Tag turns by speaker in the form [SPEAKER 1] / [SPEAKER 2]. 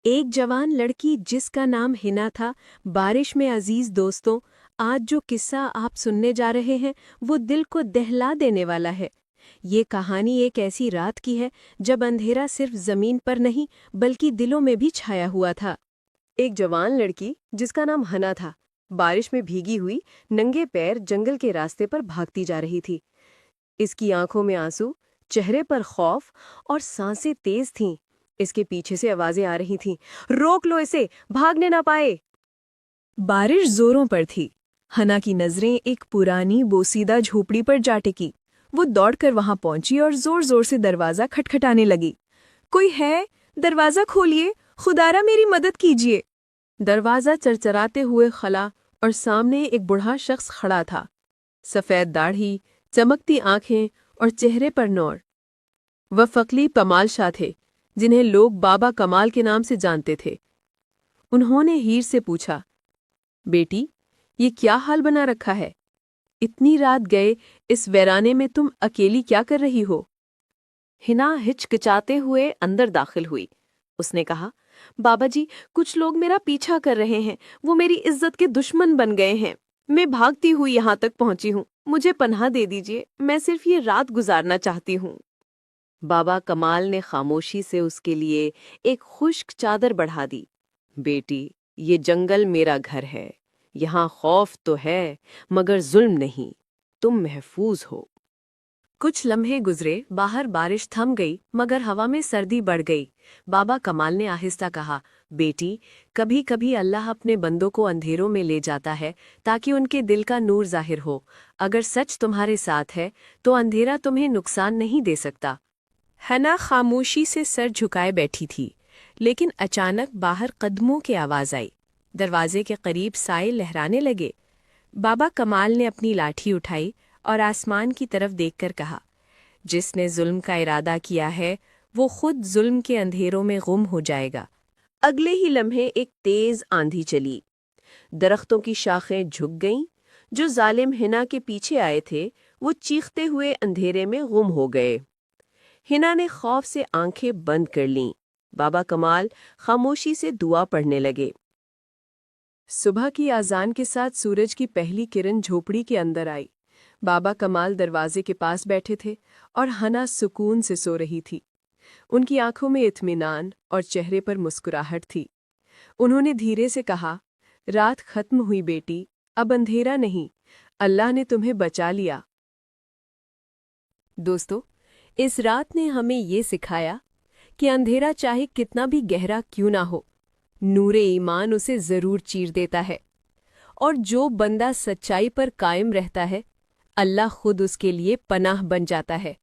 [SPEAKER 1] ایک جوان لڑکی جس کا نام ہنا تھا، بارش میں عزیز دوستوں، آج جو قصہ آپ سننے جا رہے ہیں وہ دل کو دہلا دینے والا ہے۔ یہ کہانی ایک ایسی رات کی ہے جب اندھیرا صرف زمین پر نہیں بلکہ دلوں میں بھی چھایا ہوا تھا۔ ایک جوان لڑکی جس کا نام ہنا تھا، بارش میں بھیگی ہوئی ننگے پیر جنگل کے راستے پر بھاگتی جا رہی تھی۔ اس کی آنکھوں میں آنسو، چہرے پر خوف اور سانسیں تیز تھیں۔ اس کے پیچھے سے آوازیں آ رہی تھیں، روک لو اسے، بھاگنے نہ پائے۔ بارش زوروں پر تھی۔ ہنا کی نظریں ایک پرانی بوسیدہ جھوپڑی پر جا ٹکی۔ وہ دوڑ کر وہاں پہنچی اور زور زور سے دروازہ کھٹکھٹانے لگی۔ کوئی ہے؟ دروازہ کھولیے، خدارا میری مدد کیجیے۔ دروازہ چرچراتے ہوئے کھلا اور سامنے ایک بوڑھا شخص کھڑا تھا۔ سفید داڑھی، چمکتی آنکھیں اور چہرے پر نور۔ وہ فقلی کمال شاہ تھے، جنہیں لوگ بابا کمال کے نام سے جانتے تھے۔ انہوں نے ہیر سے پوچھا، بیٹی، یہ کیا حال بنا رکھا ہے؟ اتنی رات گئے اس ویرانے میں تم اکیلی کیا کر رہی ہو؟ ہنا ہچکچاتے ہوئے اندر داخل ہوئی۔ اس نے کہا، بابا جی، کچھ لوگ میرا پیچھا کر رہے ہیں، وہ میری عزت کے دشمن بن گئے ہیں۔ میں بھاگتی ہوئی یہاں تک پہنچی ہوں، مجھے پناہ دے دیجیے، میں صرف یہ رات گزارنا چاہتی ہوں۔ بابا کمال نے خاموشی سے اس کے لیے ایک خشک چادر بڑھا دی۔ بیٹی، یہ جنگل میرا گھر ہے، یہاں خوف تو ہے مگر ظلم نہیں، تم محفوظ ہو۔ کچھ لمحے گزرے، باہر بارش تھم گئی مگر ہوا میں سردی بڑھ گئی۔ بابا کمال نے آہستہ کہا، بیٹی، کبھی کبھی اللہ اپنے بندوں کو اندھیروں میں لے جاتا ہے تاکہ ان کے دل کا نور ظاہر ہو۔ اگر سچ تمہارے ساتھ ہے تو اندھیرا تمہیں نقصان نہیں دے سکتا۔ ہنا خاموشی سے سر جھکائے بیٹھی تھی، لیکن اچانک باہر قدموں کی آواز آئی۔ دروازے کے قریب سائے لہرانے لگے۔ بابا کمال نے اپنی لاٹھی اٹھائی اور آسمان کی طرف دیکھ کر کہا، جس نے ظلم کا ارادہ کیا ہے وہ خود ظلم کے اندھیروں میں گم ہو جائے گا۔ اگلے ہی لمحے ایک تیز آندھی چلی۔ درختوں کی شاخیں جھک گئیں۔ جو ظالم ہنا کے پیچھے آئے تھے وہ چیختے ہوئے اندھیرے میں گم ہو گئے۔ ہنا نے خوف سے آنکھیں بند کر لیں۔ بابا کمال خاموشی سے دعا پڑھنے لگے۔ صبح کی اذان کے ساتھ سورج کی پہلی کرن جھوپڑی کے اندر آئی۔ بابا کمال دروازے کے پاس بیٹھے تھے اور ہنا سکون سے سو رہی تھی۔ ان کی آنکھوں میں اطمینان اور چہرے پر مسکراہٹ تھی۔ انہوں نے دھیرے سے کہا، رات ختم ہوئی بیٹی، اب اندھیرا نہیں، اللہ نے تمہیں بچا لیا۔ دوستو، اس رات نے ہمیں یہ سکھایا کہ اندھیرا چاہے کتنا بھی گہرا کیوں نہ ہو، نور ایمان اسے ضرور چیر دیتا ہے، اور جو بندہ سچائی پر قائم رہتا ہے، اللہ خود اس کے لیے پناہ بن جاتا ہے۔